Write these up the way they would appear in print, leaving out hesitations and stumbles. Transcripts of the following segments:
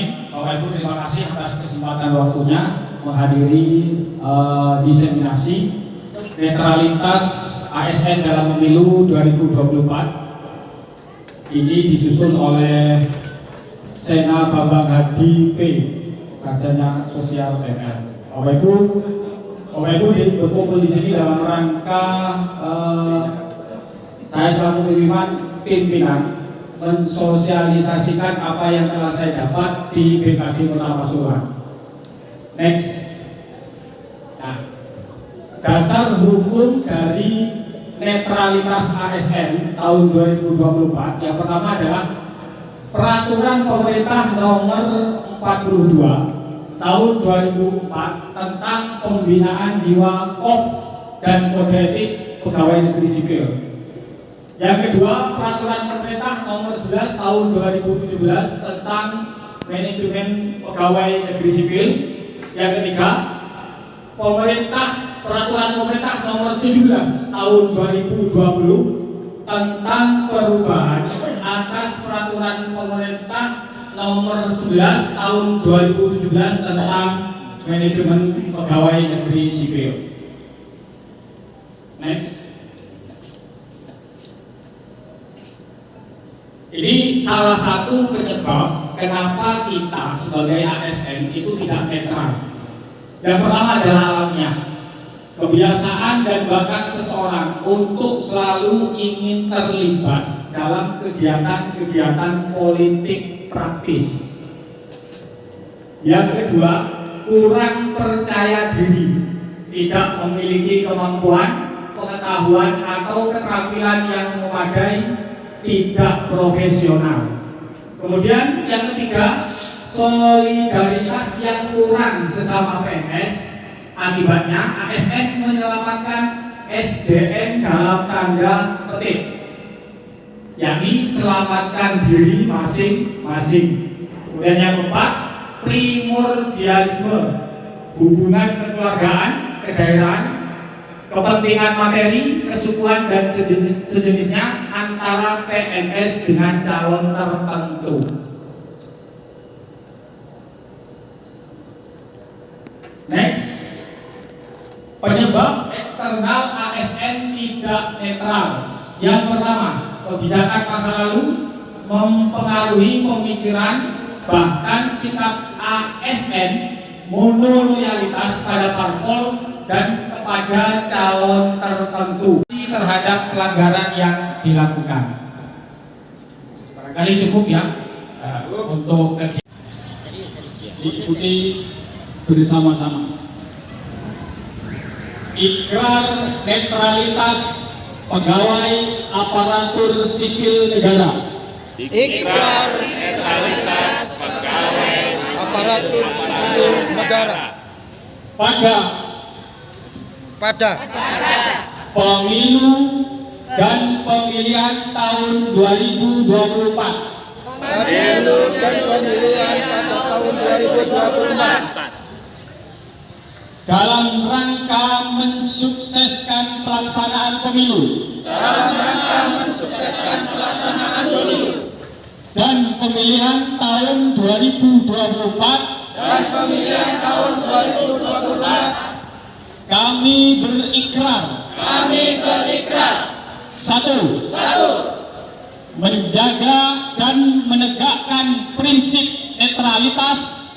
morning, Bapak Ibu, terima kasih atas kesempatan waktunya menghadiri diseminasi netralitas ASN dalam pemilu 2024. Ini disusun oleh Sena Bambang Hadi P, Sarjana Sosial ML. Bapak Ibu berkumpul di sini dalam rangka saya selaku pimpinan mensosialisasikan apa yang telah saya dapat di BKD Kota Pasuruan. Next. Nah, dasar hukum dari netralitas ASN tahun 2024 yang pertama adalah Peraturan Pemerintah Nomor 42 Tahun 2004 tentang pembinaan jiwa Korps dan kode etik pegawai negeri sipil. Yang kedua, Peraturan Pemerintah Nomor 11 Tahun 2017 tentang manajemen pegawai negeri sipil. Yang ketiga, Peraturan Pemerintah Nomor 17 Tahun 2020 tentang perubahan atas Peraturan Pemerintah Nomor 11 Tahun 2017 tentang manajemen pegawai negeri sipil. Next. Ini salah satu penyebab kenapa kita sebagai ASN itu tidak netral. Yang pertama adalah alamiah, kebiasaan dan bakat seseorang untuk selalu ingin terlibat dalam kegiatan-kegiatan politik praktis. Yang kedua, kurang percaya diri, tidak memiliki kemampuan, pengetahuan atau keterampilan yang memadai, tidak profesional. Kemudian yang ketiga, solidaritas yang kurang sesama PNS. Akibatnya ASN menyelamatkan SDM dalam tanda petik, yakni selamatkan diri masing-masing. Kemudian yang keempat, primordialisme, hubungan kekeluargaan, kedaerahan, kepentingan materi, kesukuan dan sejenisnya antara PNS dengan calon tertentu. Next, penyebab eksternal ASN tidak netral. Yang pertama, kebijakan masa lalu mempengaruhi pemikiran bahkan sikap ASN, monoloyalitas pada parpol dan kepada calon tertentu terhadap pelanggaran yang dilakukan. Barangkali cukup ya untuk diikuti bersama-sama. Ikrar netralitas pegawai aparatur sipil negara. Ikrar netralitas pegawai aparatur sipil negara pada pemilu dan pemilihan tahun 2024. Pemilu dan pemilihan pada tahun 2024 dalam rangka mensukseskan pelaksanaan pemilu dan pemilihan tahun 2024 kami berikrar satu, menjaga dan menegakkan prinsip netralitas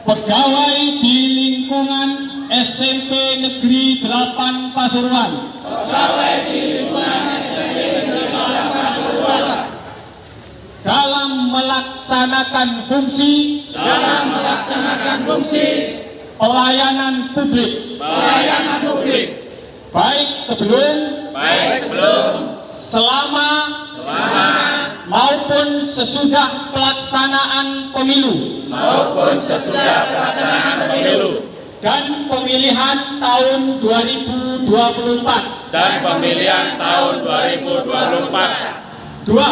pegawai di lingkungan SMP Negeri 8 Pasuruan dalam melaksanakan fungsi pelayanan publik baik sebelum, selama maupun sesudah pelaksanaan pemilu dan pemilihan tahun 2024. Dua,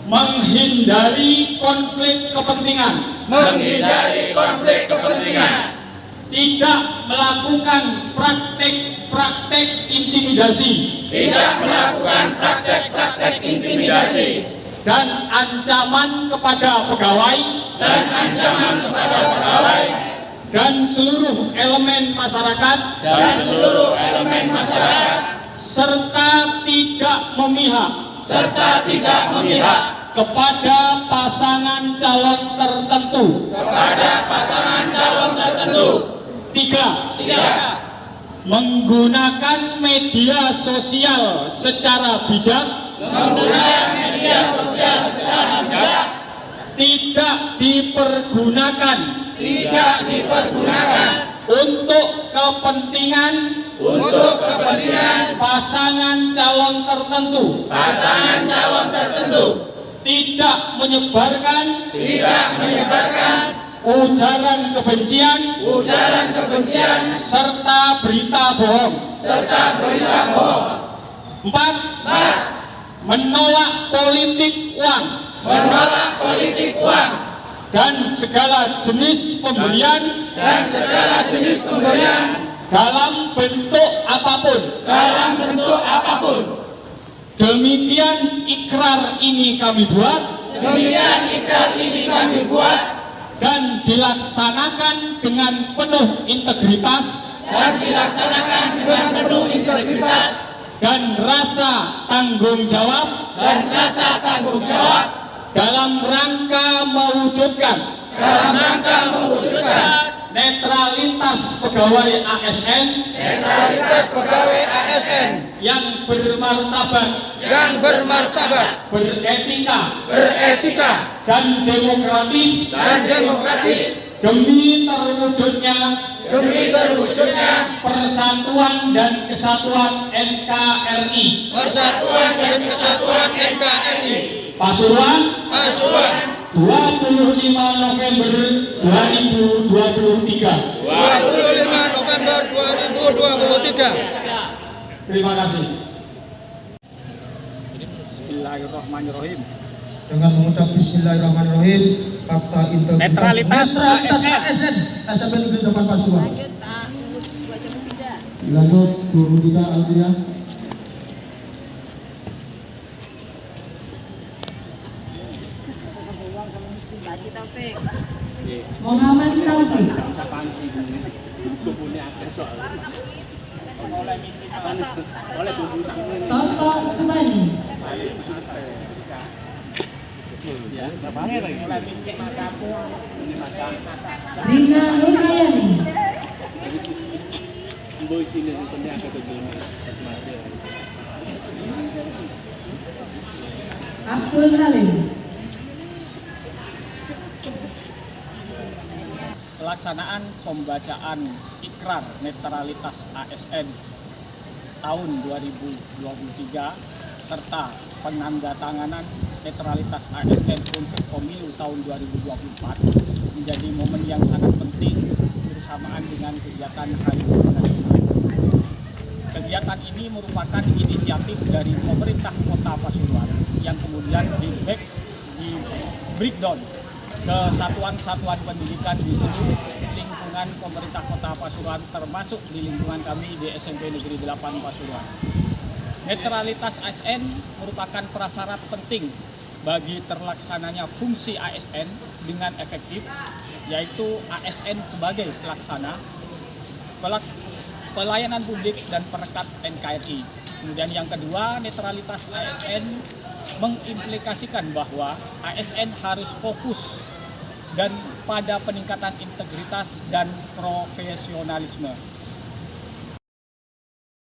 menghindari konflik kepentingan. Tidak melakukan praktek intimidasi intimidasi dan ancaman kepada pegawai dan seluruh elemen masyarakat serta tidak memihak kepada pasangan calon tertentu. Tiga, menggunakan media sosial secara bijak, tidak dipergunakan untuk kepentingan pasangan calon tertentu, tidak menyebarkan ujaran kebencian serta berita bohong. Empat, menolak politik uang dan segala jenis pemberian dalam bentuk apapun. Demikian ikrar ini kami buat dan dilaksanakan dengan penuh integritas dan rasa tanggung jawab dalam rangka mewujudkan netralitas pegawai ASN yang bermartabat, beretika dan demokratis demi terwujudnya persatuan dan kesatuan NKRI. Pasuruan 25 November 2023. Terima kasih. Bismillahirrahmanirrahim. Dengan mengucap Bismillahirrahmanirrahim, fakta integritas Netralitas ASN SMB Negeri 8 Pasuruan. Lanjut Pak, baca tidak. Lanjut Bu Rudita Aldia. Baca Taufik. Muhammad Taufik. Toto Subani. Rina Nurmayani. Abdul Halim. Pelaksanaan pembacaan ikrar netralitas ASN tahun 2023 serta penandatanganan netralitas ASN untuk pemilu tahun 2024 menjadi momen yang sangat penting bersamaan dengan kegiatan Hari Buruh Nasional. Kegiatan ini merupakan inisiatif dari pemerintah Kota Pasuruan yang kemudian di breakdown ke satuan-satuan pendidikan di seluruh lingkungan pemerintah Kota Pasuruan, termasuk di lingkungan kami di SMP Negeri 8 Pasuruan. Netralitas ASN merupakan prasyarat penting bagi terlaksananya fungsi ASN dengan efektif, yaitu ASN sebagai pelaksana, pelayanan publik dan perekat NKRI. Kemudian yang kedua, netralitas ASN mengimplikasikan bahwa ASN harus fokus dan pada peningkatan integritas dan profesionalisme.